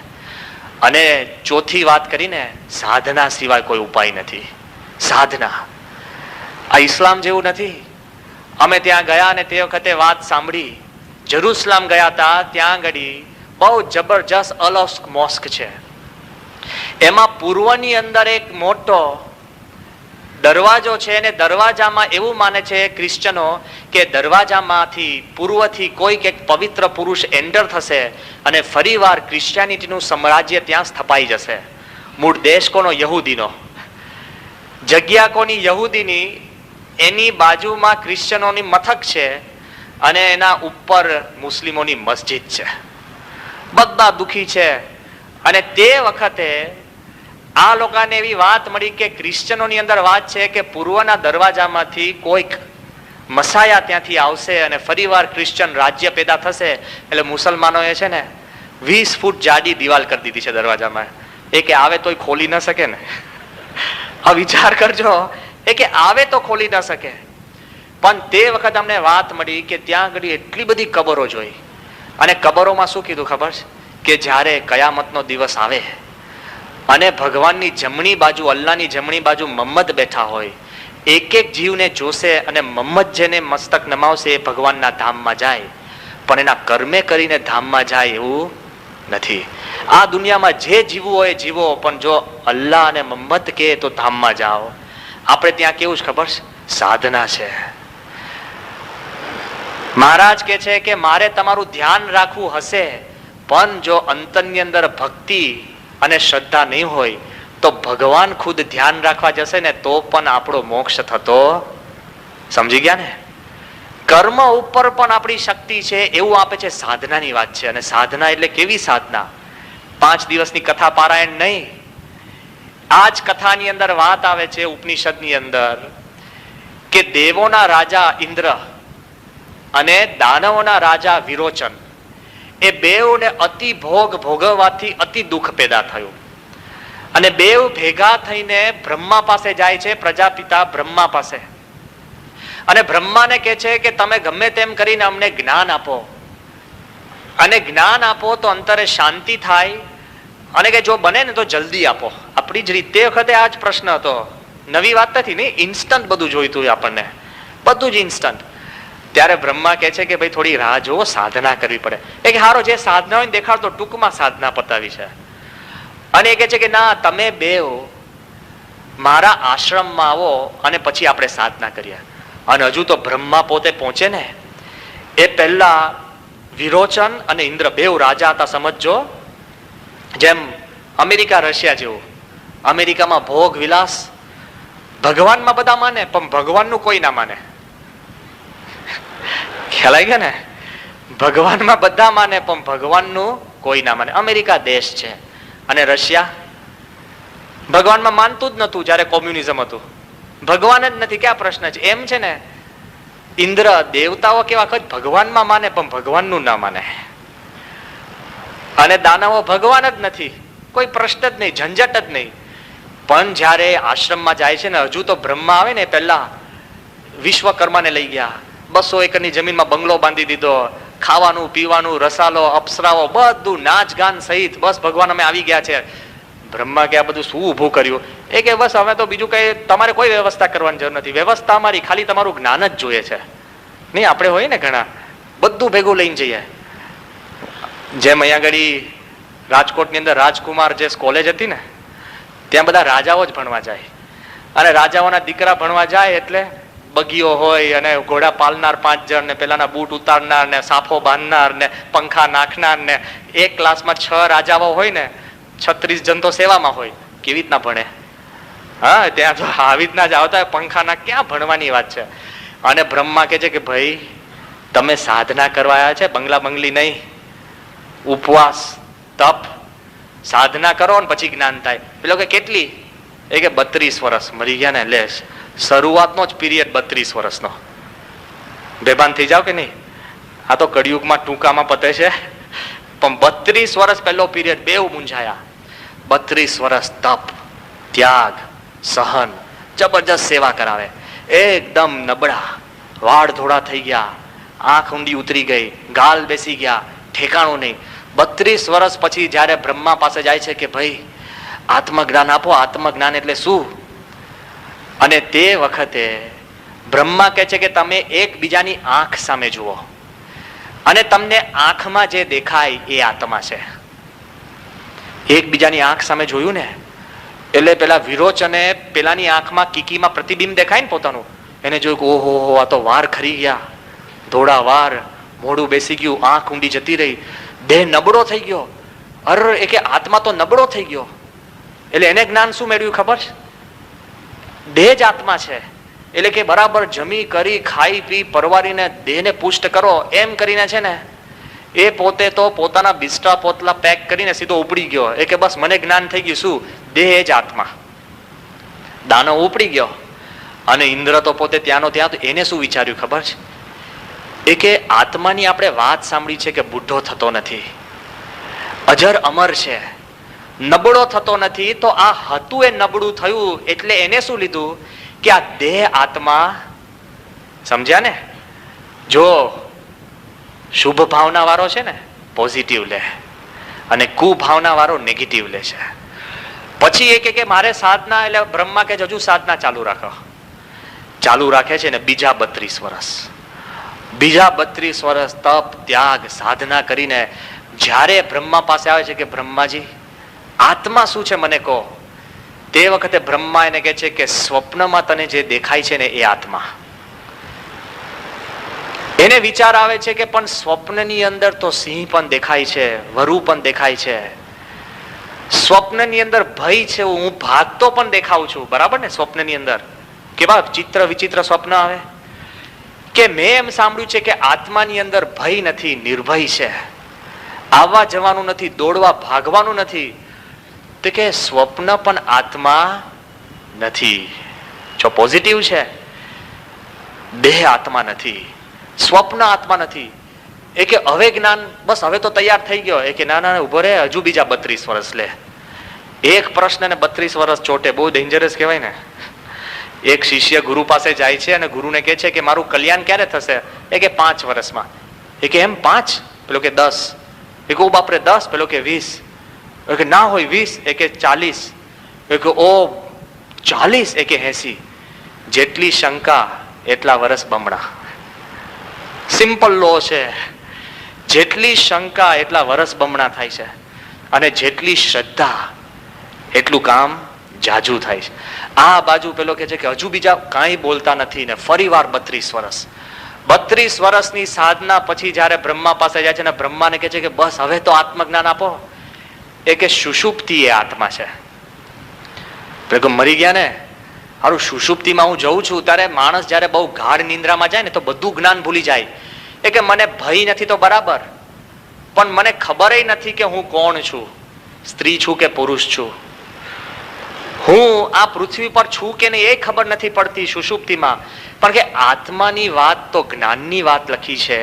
અને ચોથી વાત કરીને, સાધના સિવાય કોઈ ઉપાય નથી. સાધના આ ઇસ્લામ જેવું નથી. અમે ત્યાં ગયા અને તે વખતે વાત સાંભળી. જેરુસલામ ગયા હતા, ત્યાં આગળ બહુ જબરજસ્ત અલોસ્ક મોસ્ક છે. એમાં પૂર્વની અંદર એક મોટો દરવાજો છે અને દરવાજામાં એવું માને છે ક્રિશ્ચનો કે દરવાજામાંથી પૂર્વથી કોઈક એક પવિત્ર પુરુષ એન્ટર થશે અને ફરીવાર ક્રિશ્ચિયાનિટીનું સામ્રાજ્ય ત્યાં સ્થપાઈ જશે. મૂળ દેશ કોનો? યહૂદીનો. જગ્યા કોની? યહૂદીની. એની બાજુમાં ક્રિશ્ચનોની મથક છે અને એના ઉપર મુસ્લિમોની મસ્જિદ છે. બધા દુખી છે. અને તે વખતે આ લોકોને એવી વાત મળી કે ક્રિશ્ચનોની અંદર વાત છે કે પૂર્વના દરવાજામાંથી કોઈક મસાયા ત્યાંથી આવશે અને ફરીવાર ક્રિશ્ચન રાજ્ય પેદા થશે. એટલે મુસલમાનોએ છે ને 20 ફૂટ જાડી દિવાલ કરી દીધી છે દરવાજામાં. એ કે આવે તોય ખોલી ન શકે ને. આ વિચાર કરજો, એ કે આવે તો ખોલી ન શકે. પણ તે વખત અમને વાત મળી કે ત્યાં આગળ એટલી બધી કબરો જોઈ. અને કબરોમાં શું કીધું ખબર છે? કે જ્યારે કયામતનો દિવસ આવે અને ભગવાનની જમણી બાજુ, અલ્લાહની જમણી બાજુ મમ્મદ બેઠા હોય, એક એક જીવને જોશે અને મમ્મદ જેને મસ્તક નમાવશે એ ભગવાનના ધામમાં જાય. પણ એના કર્મે કરીને ધામમાં જાય એવું નથી. આ દુનિયામાં જે જીવવું હોય જીવો, પણ જો અલ્લાહ અને મમ્મદ કહે તો ધામમાં જાઓ. આપણે ત્યાં કેવું છે ખબર છે? સાધના છે. મહારાજ કે છે કે મારે તમારું ધ્યાન રાખવું હશે, પણ જો અંતરની અંદર ભક્તિ અને શ્રદ્ધા નહીં હોય તો ભગવાન ખુદ ધ્યાન રાખવા જશે ને તો પણ આપણો મોક્ષ થતો. સમજી ગયા ને? કર્મ ઉપર પણ આપણી શક્તિ છે એવું આપે છે. સાધનાની વાત છે. અને સાધના એટલે કેવી સાધના? 5 દિવસની કથા પારાયણ નહીં. આ જ કથાની અંદર વાત આવે છે ઉપનિષદની અંદર કે દેવોના રાજા ઇન્દ્ર અને દાનવોના રાજા વિરોચન, એ બેઉને અતિ ભોગ ભોગવવાથી અતિ દુઃખ પેદા થયું. અને બેઉ ભેગા થઈને બ્રહ્મા પાસે જાય છે, પ્રજાપિતા બ્રહ્મા પાસે. અને બ્રહ્માને કહે છે કે તમે ગમે તેમ કરીને અમને જ્ઞાન આપો, અને જ્ઞાન આપો તો અંતરે શાંતિ થાય, અને કે જો બને ને તો જલ્દી આપો. આપણી જ રીતે વખતે આ જ પ્રશ્ન હતો. નવી વાત નથી ને, ઇન્સ્ટન્ટ બધું જોઈતું આપણને, બધું જ ઇન્સ્ટન્ટ. ત્યારે બ્રહ્મા કહે છે કે ભાઈ થોડી રાહ જુઓ, સાધના કરવી પડે. એ કે હારો જે સાધના હોય ને દેખાડતો, ટૂંકમાં સાધના પતાવી છે. અને એ કહે છે કે ના, તમે બેવ મારા આશ્રમમાં આવો અને પછી આપણે સાધના કરીએ. અને હજુ તો બ્રહ્મા પોતે પહોંચે ને એ પહેલા વિરોચન અને ઇન્દ્ર બેવ રાજા હતા. સમજો, જેમ અમેરિકા રશિયા જેવું. અમેરિકામાં ભોગ વિલાસ, ભગવાનમાં બધા માને પણ ભગવાનનું કોઈ ના માને. ખ્યાલ આવી ગયા ને? ભગવાનમાં બધા માને પણ ભગવાનનું કોઈ ના માને. અમેરિકા દેશ છે અને રશિયા ભગવાનમાં માનતું જ નતું. જયારે કોમ્યુનિઝમ હતું ભગવાન જ નથી. ક્યાં પ્રશ્ન છે? એમ છે ને, ઇન્દ્ર દેવતાઓ કેવા ભગવાનમાં માને પણ ભગવાનનું ના માને. અને દાનવો ભગવાન જ નથી, કોઈ પ્રશ્ન જ નહીં, ઝંઝટ જ નહીં. પણ જયારે આશ્રમમાં જાય છે ને, હજુ તો બ્રહ્મા આવે ને પહેલા વિશ્વકર્માને લઈ ગયા, 200 એકરની જમીનમાં બંગલો બાંધી દીધો, ખાવાનું પીવાનું, રસાલો, અપ્સરાઓ, બધું નાચ ગાન સહિત. બસ ભગવાન અમે આવી ગયા છે. બ્રહ્મા કે આ બધું શું ઊભું કર્યું? એ કે બસ હવે તો બીજું કઈ તમારે કોઈ વ્યવસ્થા કરવાની જરૂર નથી. વ્યવસ્થા અમારી, ખાલી તમારું જ્ઞાન જ જોઈએ છે. નહીં આપણે હોય ને ઘણા બધું ભેગું લઈને જઈએ. જેમ અહીંયા આગળ રાજકોટની અંદર રાજકુમાર જે કોલેજ હતી ને, ત્યાં બધા રાજાઓ જ ભણવા જાય. અને રાજાઓના દીકરા ભણવા જાય એટલે બગીઓ હોય અને ઘોડા પાલનાર 5 જણ ને પેલાના બૂટ ઉતારનાર ને સાફો બાંધનાર ને પંખા નાખનાર ને એક ક્લાસમાં 6 રાજાઓ હોય ને 36 જણ તો સેવામાં હોય. કેવી રીતના ભણે? હા, ત્યાં તો આવી રીતના જ આવતા પંખાના, ક્યાં ભણવાની વાત છે. અને બ્રહ્મા કહે છે કે ભાઈ તમે સાધના કરવા આવ્યા છે, બંગલા બંગલી નહીં, ઉપવાસ તપ સાધના કરો ને પછી જ્ઞાન થાય. પેલો કે કેટલી? એ કે 32 વર્ષ. મરી ગયા ને લે, શરૂઆતનો જ પીરિયડ 32 વર્ષનો. બેભાન થઈ જાવ કે નહીં? આ તો કળિયુગમાં ટૂંકામાં પતે છે, પણ 32 વર્ષ પહેલો પીરિયડ બેઉ મૂંઝાયા. 32 વર્ષ તપ, ત્યાગ, સહન, જબરજસ્ત સેવા કરાવે. એકદમ નબળા, વાળ ધોળા થઈ ગયા, આંખ ઊંડી ઉતરી ગઈ, ગાલ બેસી ગયા, ઠેકાણું નહીં. 32 વર્ષ પછી જયારે બ્રહ્મા પાસે જાય છે કે ભાઈ આત્મજ્ઞાન આપો. આત્મજ્ઞાન એટલે શું? અને તે વખતે બ્રહ્મા કહે છે કે તમે એકબીજાની આંખ સામે જુઓ અને તમને આંખમાં જે દેખાય એ આત્મા છે. એકબીજાની આંખ સામે જોયું ને એટલે પેલા વિરોચને પેલાની આંખમાં કીકીમાં પ્રતિબિંબ દેખાય ને પોતાનું, એને જોયું કે ઓહો આ તો વાર ખરી ગયા, ધોળા વાર, મોઢું બેસી ગયું, આંખ ઊંડી જતી રહી, દેહ નબળો થઈ ગયો. અરે એ કે આત્મા તો નબળો થઈ ગયો. એટલે એને જ્ઞાન શું મેળવ્યું ખબર છે? દેહ જ આત્મા છે. એટલે કે બરાબર જમી કરી ખાઈ પી પરવારીને દેહને પુષ્ટ કરો એમ કરીને છે ને એ પોતે તો પોતાના બિસ્ટા પોતલા પેક કરીને સીધો ઉપડી ગયો. એ કે બસ મને જ્ઞાન થઈ ગયું. શું? દેહ જ આત્મા. દાનવ ઉપડી ગયો. અને ઇન્દ્ર તો પોતે ત્યાંનો ત્યાં. તો એને શું વિચાર્યું ખબર છે? એ કે આત્માની આપણે વાત સાંભળી છે કે બુઢો થતો નથી, અજર અમર છે, નબળો થતો નથી. તો આ હતું એ નબળું થયું એટલે એને શું લીધું કે આ દેહ આત્મા, સમજ્યા ને? જો શુભ ભાવના વાળો છે ને પોઝિટિવ લે અને કુભાવના વાળો નેગેટિવ લે છે. પછી એ કે મારે સાધના, એટલે બ્રહ્મા કે હજુ સાધના ચાલુ રાખો. ચાલુ રાખે છે ને બીજા 32 વર્ષ. બીજા 32 વર્ષ તપ, ત્યાગ, સાધના કરીને જ્યારે બ્રહ્મા પાસે આવે છે કે બ્રહ્માજી આત્મા શું છે મને કહો. તે વખતે બ્રહ્મા એને કહે છે કે સ્વપ્નમાં તને જે દેખાય છે ને એ આત્મા. એને વિચાર આવે છે કે પણ સ્વપ્નની અંદર તો સિંહ પણ દેખાય છે, વરુ પણ દેખાય છે, સ્વપ્નની અંદર ભય છે, હું ભાગતો પણ દેખાઉં છું, બરાબર ને? સ્વપ્નની અંદર કેવા ચિત્ર વિચિત્ર સ્વપ્ન આવે. કે મેં એમ સાંભળ્યું છે કે આત્માની અંદર ભય નથી, નિર્ભય છે, આવવા જવાનું નથી, દોડવા ભાગવાનું નથી. તો કે સ્વપ્ન પણ આત્મા નથી. જો પોઝિટિવ છે, દેહ આત્મા નથી, સ્વપ્ન આત્મા નથી. એ કે હવે જ્ઞાન બસ હવે તો તૈયાર થઈ ગયો. એ કે ના ના ઉભો રહે, હજુ બીજા 32 વર્ષ લે. એક પ્રશ્ન ને 32 વર્ષ ચોટે, બહુ ડેન્જરસ કહેવાય ને. એક શિષ્ય ગુરુ પાસે જાય છે અને ગુરુને કહે છે કે મારું કલ્યાણ ક્યારે થશે? એ કે 5 વર્ષમાં. એ કે એમ 5? પેલો કે 10. એ કે ઓ બાપરે 10? પેલો કે 20. એ કે ના હોય 20. એ કે 40. એ કે ઓ 40. એ કે 80. જેટલી શંકા એટલા વર્ષ બમણા. સિમ્પલ લો છે. જેટલી શંકા એટલા વર્ષ બમણા થાય છે અને જેટલી શ્રદ્ધા એટલું કામ જાજુ થાય છે. આ બાજુ પેલો કે છે કે હજુ બીજા કાંઈ બોલતા નથી ને ફરી વાર 32 વર્ષ. 32 વર્ષની સાધના પછી જયારે બ્રહ્મા પાસે જાય છે ને બ્રહ્માને કહે છે કે બસ હવે તો આત્મજ્ઞાન આપો. એ કે સુષુપ્તિ એ આત્મા છે. પેલો મરી ગયા ને, હારું સુષુપ્તિમાં હું જઉં છું ત્યારે માણસ જયારે બહુ ગાઢ નિંદ્રામાં જાય ને તો બધું જ્ઞાન ભૂલી જાય. એ કે મને ભય નથી તો બરાબર, પણ મને ખબર નથી કે હું કોણ છું, સ્ત્રી છું કે પુરુષ છું, હું આ પૃથ્વી પર છું કે નહીં એ ખબર નથી પડતી સુષુપ્તિમાં. પણ કે આત્માની વાત તો જ્ઞાનની વાત લખી છે,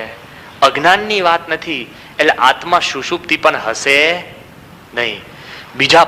અજ્ઞાનની વાત નથી. એટલે આત્મા સુષુપ્તિ પણ હશે નહીં. બીજા